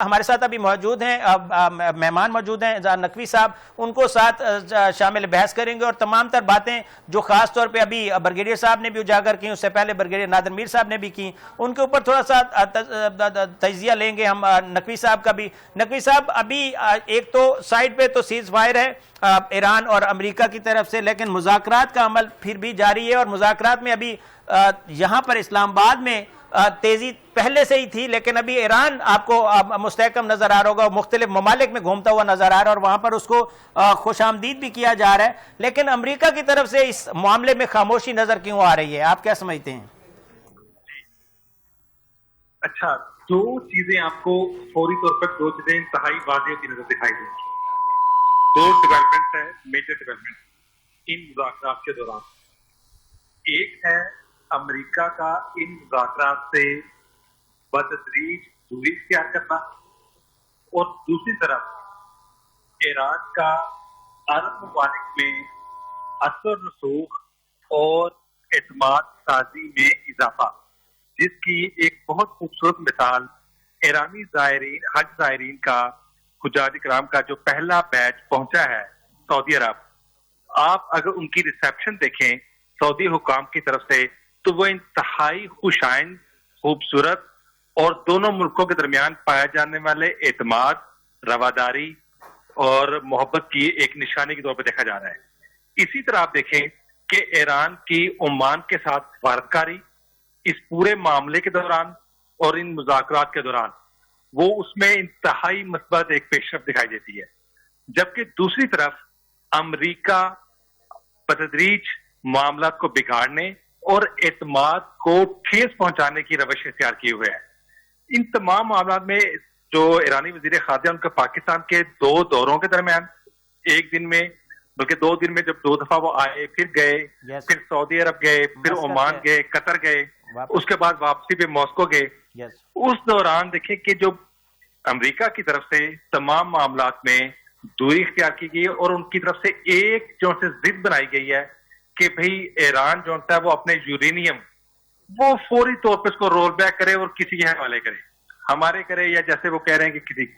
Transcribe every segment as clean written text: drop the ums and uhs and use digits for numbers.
हमारे साथ अभी मौजूद हैं, मेहमान मौजूद हैं नकवी साहब, उनको साथ शामिल बहस करेंगे और तमाम तर बातें जो खास तौर पे अभी ब्रिगेडियर साहब ने भी उजागर की, उससे पहले ब्रिगेडियर नादिर मीर साहब ने भी की, उनके ऊपर थोड़ा सा तजिया लेंगे हम नकवी साहब का भी। नकवी साहब, अभी एक तो साइड पे तो सीज फायर है ईरान और अमेरिका की तरफ से, लेकिन मुज़ाकरात का अमल फिर भी जारी है और मुज़ाकरात में अभी यहाँ पर इस्लामाबाद में तेजी पहले से ही थी, लेकिन अभी ईरान आपको मुस्तहकम नजर आ रहा होगा, मुख्तलिफ ममालिक में घूमता हुआ नजर आ रहा है और वहां पर उसको खुशामदीद भी किया जा रहा है, लेकिन अमेरिका की तरफ से इस मामले में खामोशी नजर क्यों आ रही है, आप क्या समझते हैं? अच्छा, दो चीजें आपको फौरी तौर पर, दो चीजें इंतहाई वाज़ेह की नजर दिखाई देंगी। दो डेवलपमेंट है, मेजर डेवलपमेंट इन मुज़ाकरात के दौरान। एक है अमेरिका का इन मुज़ाकरात से बतदरीज दूरी इख्तियार करना, और दूसरी तरफ ईरान का अरब ममालिक में असर रसूख और एतमाद साजी में इजाफा, जिसकी एक बहुत खूबसूरत मिसाल ईरानी ज़ायरीन, हज ज़ायरीन का, हुज्जाज इकराम का जो पहला बैच पहुंचा है सऊदी अरब, आप अगर उनकी रिसेप्शन देखें सऊदी हुकाम की तरफ से, तो वो इंतहाई खुशाइन, खूबसूरत और दोनों मुल्कों के दरमियान पाया जाने वाले एतमाद, रवादारी और मोहब्बत की एक निशानी के तौर पर देखा जा रहा है। इसी तरह आप देखें कि ईरान की ओमान के साथ वारदकारी इस पूरे मामले के दौरान और इन मुज़ाकरात के दौरान, वो उसमें इंतहाई मस्बत एक पेशरफ दिखाई देती है, जबकि दूसरी तरफ अमरीका बतदरीज मामला को बिगाड़ने और एतमाद को ठेस पहुंचाने की रवश इख्तियार किए हुए है। इन तमाम मामलों में जो ईरानी वजीर खारजा, उनका पाकिस्तान के दो दौरों के दरमियान, एक दिन में, बल्कि 2 दिन में, जब 2 दफा वो आए, फिर गए, फिर सऊदी अरब गए, फिर ओमान गए, कतर गए, उसके बाद वापसी पे मॉस्को गए। उस दौरान देखें कि जो अमेरिका की तरफ से तमाम मामलात में दूरी इख्तियार की गई और उनकी तरफ से एक जो से जिद बनाई गई है कि भाई ईरान जो है वो अपने यूरेनियम वो फौरी तौर पर उसको रोल बैक करे और किसी के हवाले करे, हमारे करे, या जैसे वो कह रहे हैं कि किसी,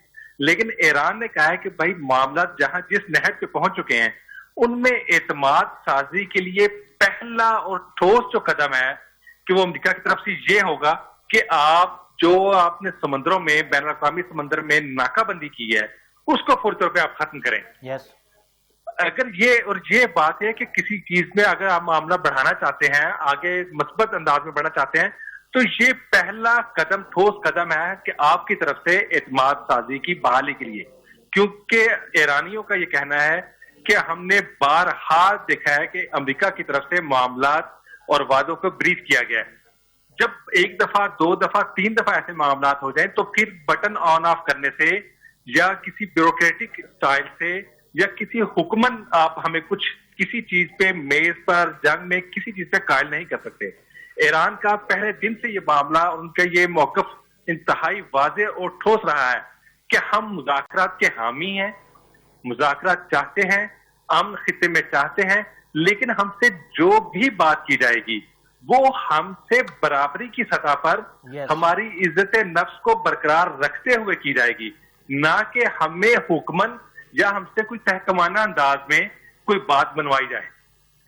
लेकिन ईरान ने कहा है कि भाई मामला जहां जिस नहज पे पहुंच चुके हैं उनमें एतमाद साजी के लिए पहला और ठोस जो कदम है कि वो अमेरिका की तरफ से ये होगा कि आप जो आपने समंदरों में, बैन अल-अक़वामी समंदर में नाकाबंदी की है, उसको फौरी तौर पे आप खत्म करें। अगर ये बात है कि किसी चीज में अगर आप मामला बढ़ाना चाहते हैं, आगे मस्बत अंदाज में बढ़ना चाहते हैं, तो ये पहला कदम, ठोस कदम है कि आपकी तरफ से एतमाद साजी की बहाली के लिए, क्योंकि ईरानियों का ये कहना है कि हमने बारहा देखा है कि अमेरिका की तरफ से मामलात और वादों को ब्रीफ किया गया है। जब 1 दफा, 2 दफा, 3 दफा ऐसे मामलात हो जाए, तो फिर बटन ऑन ऑफ करने से या किसी ब्यूरोक्रेटिक स्टाइल से या किसी हुक्मन आप हमें कुछ किसी चीज पे, मेज पर, जंग में किसी चीज पे कायल नहीं कर सकते। ईरान का पहले दिन से ये मामला, उनका ये मौकफ इंतहाई वाज़ेह और ठोस रहा है कि हम मुज़ाकरात के हामी हैं, मुज़ाकरात चाहते हैं, अमन खित्ते में चाहते हैं, लेकिन हमसे जो भी बात की जाएगी वो हमसे बराबरी की सतह पर हमारी इज्जत नफ्स को बरकरार रखते हुए की जाएगी, ना कि हमें हुक्मन या हमसे कोई तहकमाना अंदाज में कोई बात बनवाई जाए।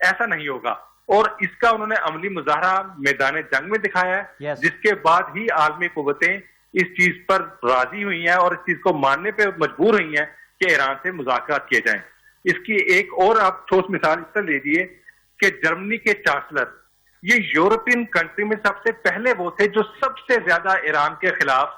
ऐसा नहीं होगा। और इसका उन्होंने अमली मुजाहरा मैदान जंग में दिखाया है, जिसके बाद ही आलमी कुव्वतें इस चीज पर राजी हुई हैं और इस चीज को मानने पे मजबूर हुई हैं कि ईरान से मुज़ाकरात किए जाएं। इसकी एक और आप ठोस मिसाल इस तरह ले लीजिए कि जर्मनी के चांसलर, ये यूरोपियन कंट्री में सबसे पहले वो थे जो सबसे ज्यादा ईरान के खिलाफ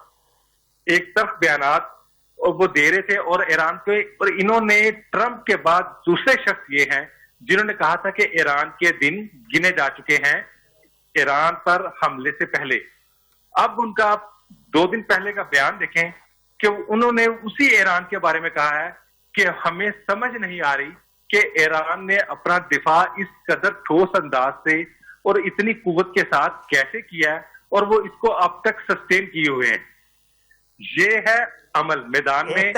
एक तरफ बयानात और वो दे रहे थे, और ईरान पे, और इन्होंने ट्रंप के बाद दूसरे शख्स ये हैं जिन्होंने कहा था कि ईरान के दिन गिने जा चुके हैं ईरान पर हमले से पहले। अब उनका 2 दिन पहले का बयान देखें कि उन्होंने उसी ईरान के बारे में कहा है कि हमें समझ नहीं आ रही कि ईरान ने अपना दिफा इस कदर ठोस अंदाज से और इतनी कुव्वत के साथ कैसे किया है, और वो इसको अब तक सस्टेन किए हुए हैं। ये है अमल मैदान में।